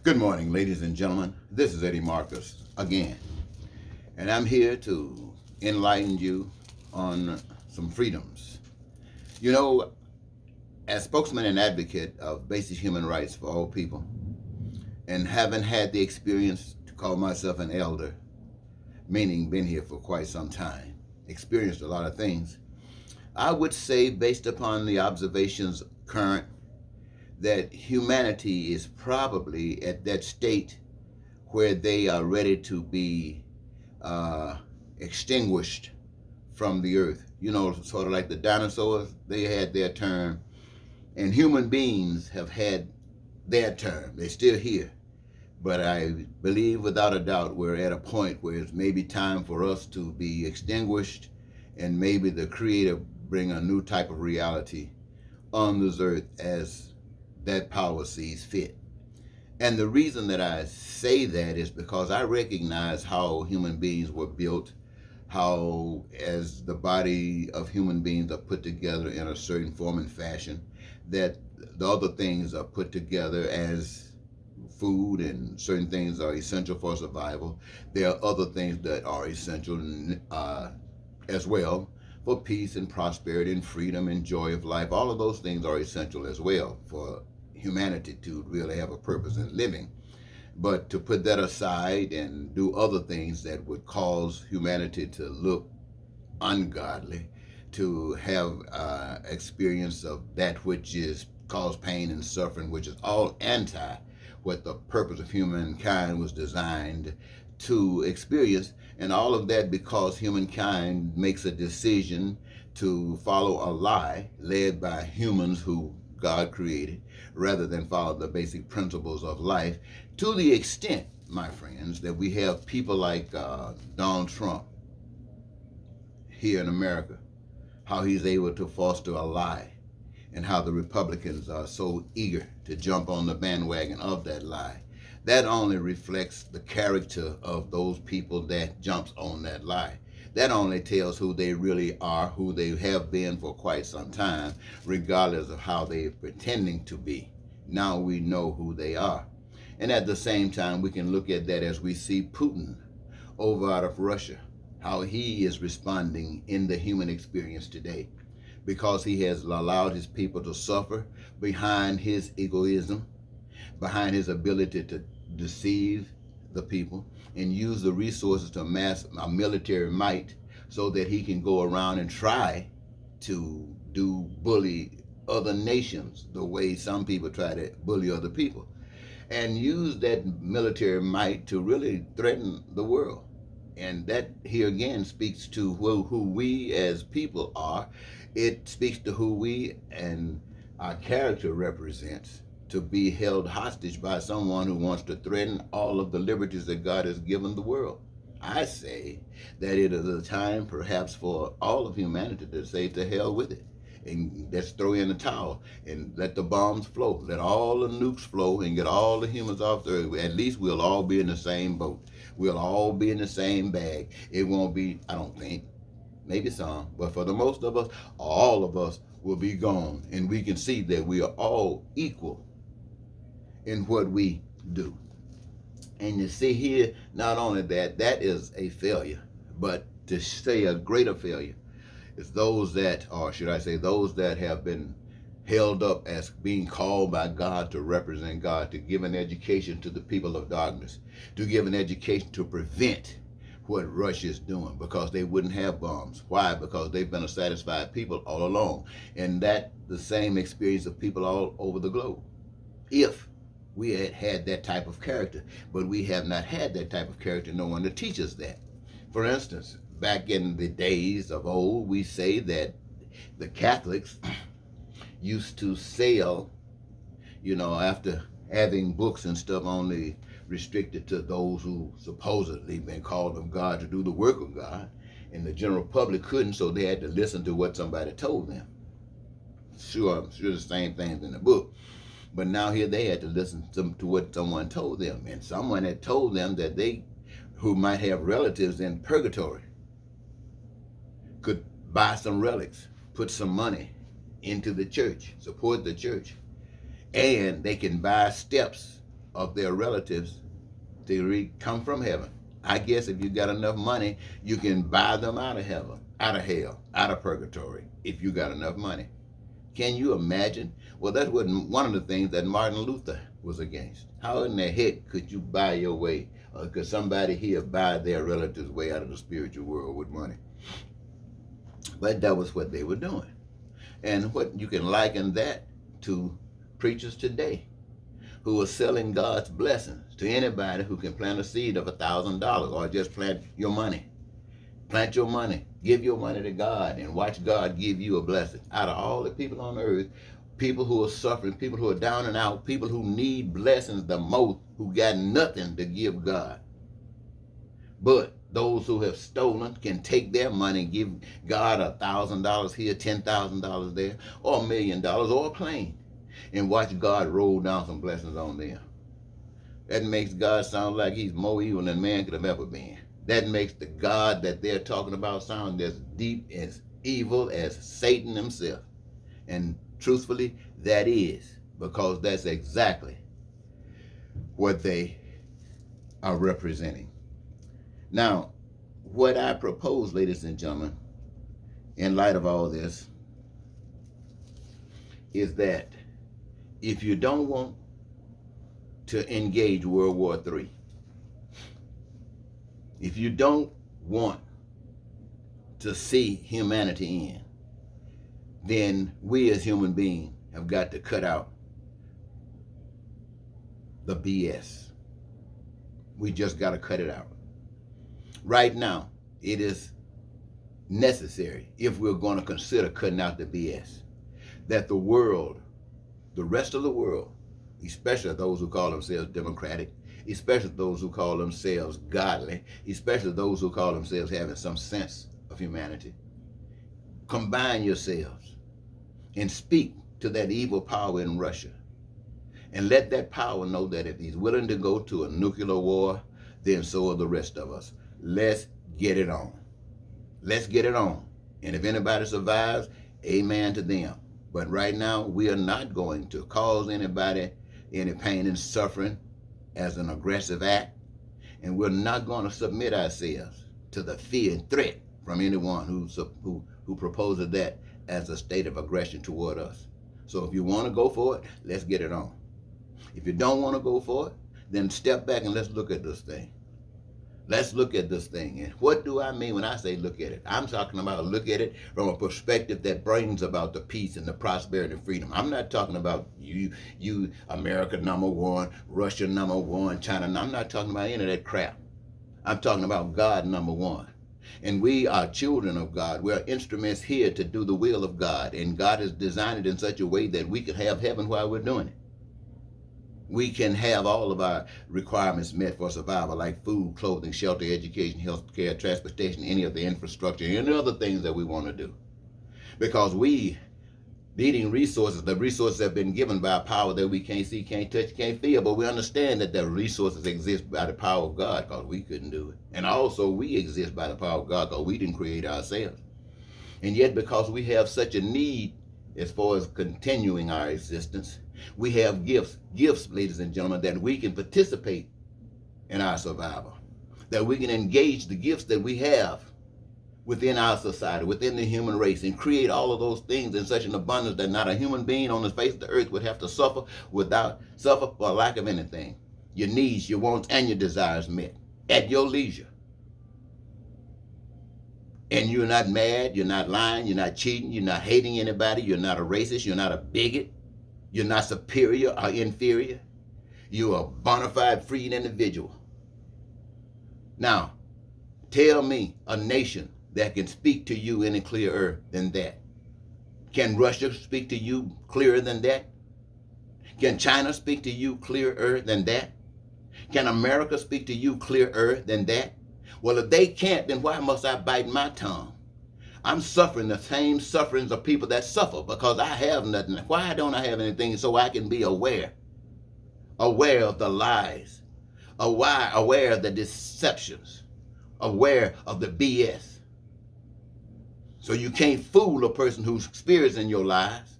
Good morning, ladies and gentlemen. This is Eddie Marcus again, and I'm here to enlighten you on some freedoms. You know, as spokesman and advocate of basic human rights for all people, and having had the experience to call myself an elder, meaning been here for quite some time, experienced a lot of things, I would say, based upon the observations current, that humanity is probably at that state where they are ready to be uh, extinguished from the earth. You know, sort of like the dinosaurs, they had their turn, and human beings have had their turn. They're still here. But I believe without a doubt we're at a point where it's maybe time for us to be extinguished and maybe the Creator bring a new type of reality on this earth as that power sees fit. And the reason that I say that is because I recognize how human beings were built, how, as the body of human beings are put together in a certain form and fashion, that the other things are put together as food and certain things are essential for survival. There are other things that are essential as well for peace and prosperity and freedom and joy of life. All of those things are essential as well for humanity to really have a purpose in living. But to put that aside and do other things that would cause humanity to look ungodly, to have experience of that which is cause pain and suffering, which is all anti what the purpose of humankind was designed to experience, and all of that because humankind makes a decision to follow a lie led by humans who God created, rather than follow the basic principles of life, to the extent, my friends, that we have people like Donald Trump here in America, how he's able to foster a lie, and how the Republicans are so eager to jump on the bandwagon of that lie. That only reflects the character of those people that jumps on that lie. That only tells who they really are, who they have been for quite some time, regardless of how they're pretending to be. Now we know who they are. And at the same time, we can look at that as we see Putin over out of Russia, how he is responding in the human experience today, because he has allowed his people to suffer behind his egoism, behind his ability to deceive the people and use the resources to amass a military might so that he can go around and try to bully other nations the way some people try to bully other people, and use that military might to really threaten the world. And that here again speaks to who we as people are. It speaks to who we and our character represents, to be held hostage by someone who wants to threaten all of the liberties that God has given the world. I say that it is a time perhaps for all of humanity to say to hell with it. And let's throw in the towel and let the bombs flow. Let all the nukes flow and get all the humans off the earth. At least we'll all be in the same boat. We'll all be in the same bag. It won't be, I don't think, maybe some, but for the most of us, all of us will be gone. And we can see that we are all equal in what we do. And you see here, not only that is a failure, but to say a greater failure is those that, or should I say, those that have been held up as being called by God to represent God, to give an education to the people of darkness, to give an education to prevent what Russia is doing, because they wouldn't have bombs. Why? Because they've been a satisfied people all along. And that the same experience of people all over the globe. If we had that type of character, but we have not had that type of character, no one to teach us that. For instance, back in the days of old, we say that the Catholics used to sell, after having books and stuff only restricted to those who supposedly been called of God to do the work of God, and the general public couldn't, so they had to listen to what somebody told them. Sure, I'm sure the same things in the book. But now here they had to listen to what someone told them. And someone had told them that they, who might have relatives in purgatory, could buy some relics, put some money into the church, support the church. And they can buy steps of their relatives to come from heaven. I guess if you got enough money, you can buy them out of heaven, out of hell, out of purgatory, if you got enough money. Can you imagine? Well, that wasn't one of the things that Martin Luther was against. How in the heck could you buy your way, or could somebody here buy their relatives' way out of the spiritual world with money? But that was what they were doing. And what you can liken that to preachers today who are selling God's blessings to anybody who can plant a seed of $1,000 or just plant your money. Plant your money. Give your money to God and watch God give you a blessing. Out of all the people on earth, people who are suffering, people who are down and out, people who need blessings the most, who got nothing to give God. But those who have stolen can take their money and give God $1,000 here, $10,000 there, or $1 million, or a plane, and watch God roll down some blessings on them. That makes God sound like he's more evil than man could have ever been. That makes the God that they're talking about sound as deep, as evil as Satan himself. And truthfully, that is, because that's exactly what they are representing. Now, what I propose, ladies and gentlemen, in light of all this, is that if you don't want to engage World War III, if you don't want to see humanity end, then we as human beings have got to cut out the BS. We just got to cut it out. Right now, it is necessary, if we're going to consider cutting out the BS, that the world, the rest of the world, especially those who call themselves democratic, especially those who call themselves godly, especially those who call themselves having some sense of humanity, combine yourselves and speak to that evil power in Russia, and let that power know that if he's willing to go to a nuclear war, then so are the rest of us. Let's get it on. Let's get it on. And if anybody survives, amen to them. But right now, we are not going to cause anybody any pain and suffering as an aggressive act. And we're not going to submit ourselves to the fear and threat from anyone who proposes that as a state of aggression toward us. So if you want to go for it, let's get it on. If you don't want to go for it, then step back and let's look at this thing. Let's look at this thing. And what do I mean when I say look at it? I'm talking about look at it from a perspective that brings about the peace and the prosperity and freedom. I'm not talking about you America #1, Russia #1, China. I'm not talking about any of that crap. I'm talking about God #1. And we are children of God. We're instruments here to do the will of God. And God has designed it in such a way that we can have heaven while we're doing it. We can have all of our requirements met for survival, like food, clothing, shelter, education, health care, transportation, any of the infrastructure, and other things that we want to do. Because we, needing resources, the resources have been given by a power that we can't see, can't touch, can't feel, but we understand that the resources exist by the power of God because we couldn't do it. And also we exist by the power of God because we didn't create ourselves. And yet because we have such a need as far as continuing our existence, we have gifts, ladies and gentlemen, that we can participate in our survival, that we can engage the gifts that we have within our society, within the human race, and create all of those things in such an abundance that not a human being on the face of the earth would have to suffer for lack of anything. Your needs, your wants, and your desires met at your leisure. And you're not mad, you're not lying, you're not cheating, you're not hating anybody, you're not a racist, you're not a bigot, you're not superior or inferior. You're a bona fide freed individual. Now, tell me a nation that can speak to you any clearer than that. Can Russia speak to you clearer than that? Can China speak to you clearer than that? Can America speak to you clearer than that? Well, if they can't, then why must I bite my tongue? I'm suffering the same sufferings of people that suffer because I have nothing. Why don't I have anything so I can be aware of the lies, aware of the deceptions, aware of the BS. So you can't fool a person who's experiencing your lies.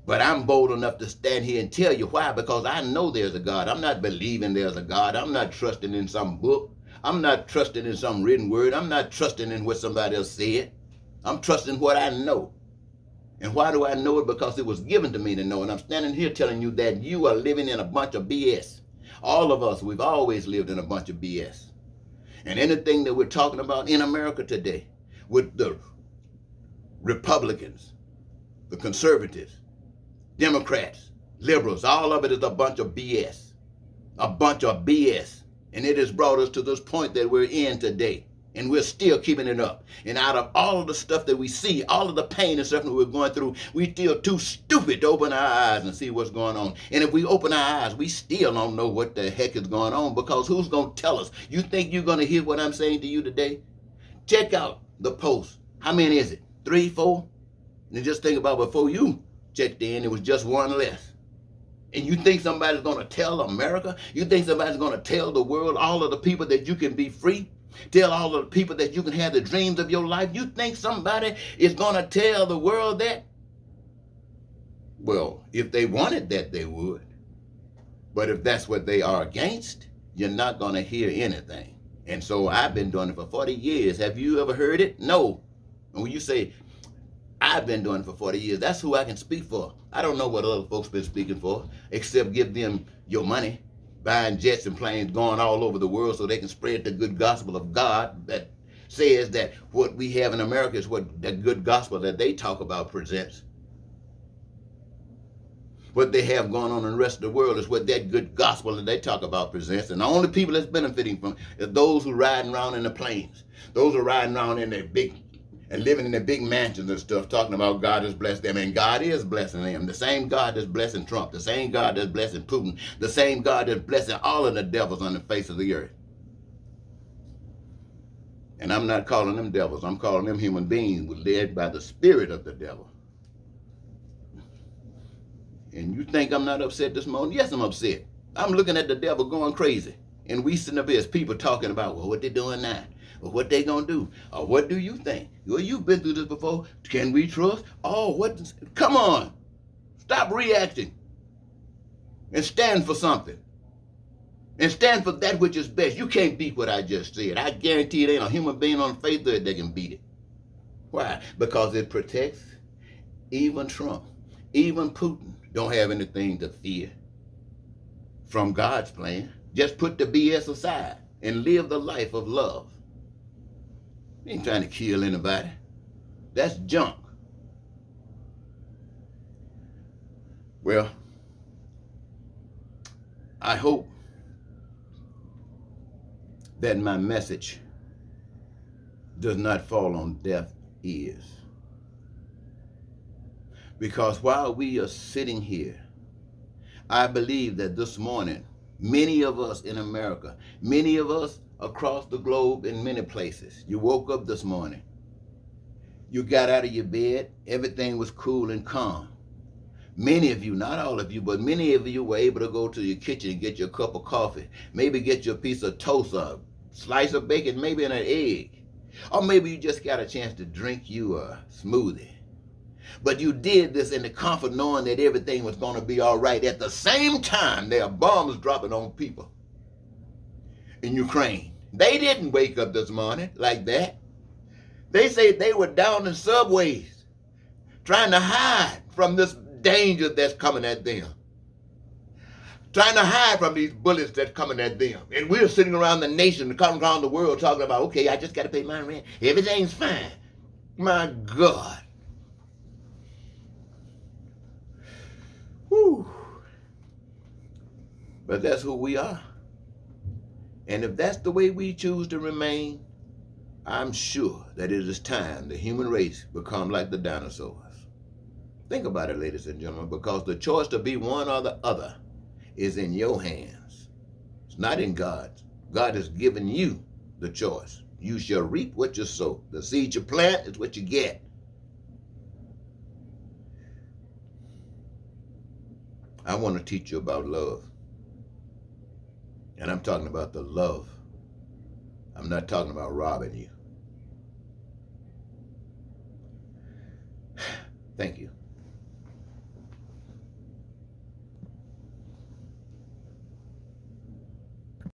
But I'm bold enough to stand here and tell you why, because I know there's a God. I'm not believing there's a God. I'm not trusting in some book. I'm not trusting in some written word. I'm not trusting in what somebody else said. I'm trusting what I know. And why do I know it? Because it was given to me to know. And I'm standing here telling you that you are living in a bunch of BS. All of us, we've always lived in a bunch of BS. And anything that we're talking about in America today, with the Republicans, the conservatives, Democrats, liberals, all of it is a bunch of BS. A bunch of BS. And it has brought us to this point that we're in today. And we're still keeping it up. And out of all of the stuff that we see, all of the pain and stuff that we're going through, we're still too stupid to open our eyes and see what's going on. And if we open our eyes, we still don't know what the heck is going on, because who's going to tell us? You think you're going to hear what I'm saying to you today? Check out the post. How many is it? 3, 4? And just think about before you checked in, it was just one less. And you think somebody's going to tell America? You think somebody's going to tell the world, all of the people, that you can be free? Tell all of the people that you can have the dreams of your life? You think somebody is going to tell the world that? Well, if they wanted that, they would. But if that's what they are against, you're not going to hear anything. And so I've been doing it for 40 years. Have you ever heard it? No. And when you say, I've been doing it for 40 years, that's who I can speak for. I don't know what other folks been speaking for, except give them your money, buying jets and planes, going all over the world so they can spread the good gospel of God that says that what we have in America is what the good gospel that they talk about presents. What they have going on in the rest of the world is what that good gospel that they talk about presents. And the only people that's benefiting from it is those who riding around in the planes. Those who are riding around in their big and living in their big mansions and stuff, talking about God has blessed them. And God is blessing them. The same God that's blessing Trump, the same God that's blessing Putin, the same God that's blessing all of the devils on the face of the earth. And I'm not calling them devils. I'm calling them human beings led by the spirit of the devil. And you think I'm not upset this morning? Yes, I'm upset. I'm looking at the devil going crazy. And we sitting up here as people talking about, well, what they doing now? Or what they gonna do? Or what do you think? Well, you've been through this before. Can we trust? Oh, what? Come on. Stop reacting. And stand for something. And stand for that which is best. You can't beat what I just said. I guarantee it ain't a human being on the face of it that can beat it. Why? Because it protects even Trump, even Putin. Don't have anything to fear from God's plan. Just put the BS aside and live the life of love. You ain't trying to kill anybody. That's junk. Well, I hope that my message does not fall on deaf ears. Because while we are sitting here, I believe that this morning, many of us in America, many of us across the globe in many places, you woke up this morning, you got out of your bed, everything was cool and calm. Many of you, not all of you, but many of you were able to go to your kitchen and get your cup of coffee, maybe get your piece of toast, a slice of bacon, maybe an egg. Or maybe you just got a chance to drink you a smoothie. But you did this in the comfort knowing that everything was going to be all right. At the same time, there are bombs dropping on people in Ukraine. They didn't wake up this morning like that. They say they were down in subways trying to hide from this danger that's coming at them. Trying to hide from these bullets that's coming at them. And we're sitting around the nation, coming around the world talking about, okay, I just got to pay my rent. Everything's fine. My God. Whew. But that's who we are. And if that's the way we choose to remain, I'm sure that it is time the human race become like the dinosaurs. Think about it, ladies and gentlemen, because the choice to be one or the other is in your hands. It's not in God's. God has given you the choice. You shall reap what you sow. The seed you plant is what you get. I want to teach you about love. And I'm talking about the love. I'm not talking about robbing you. Thank you.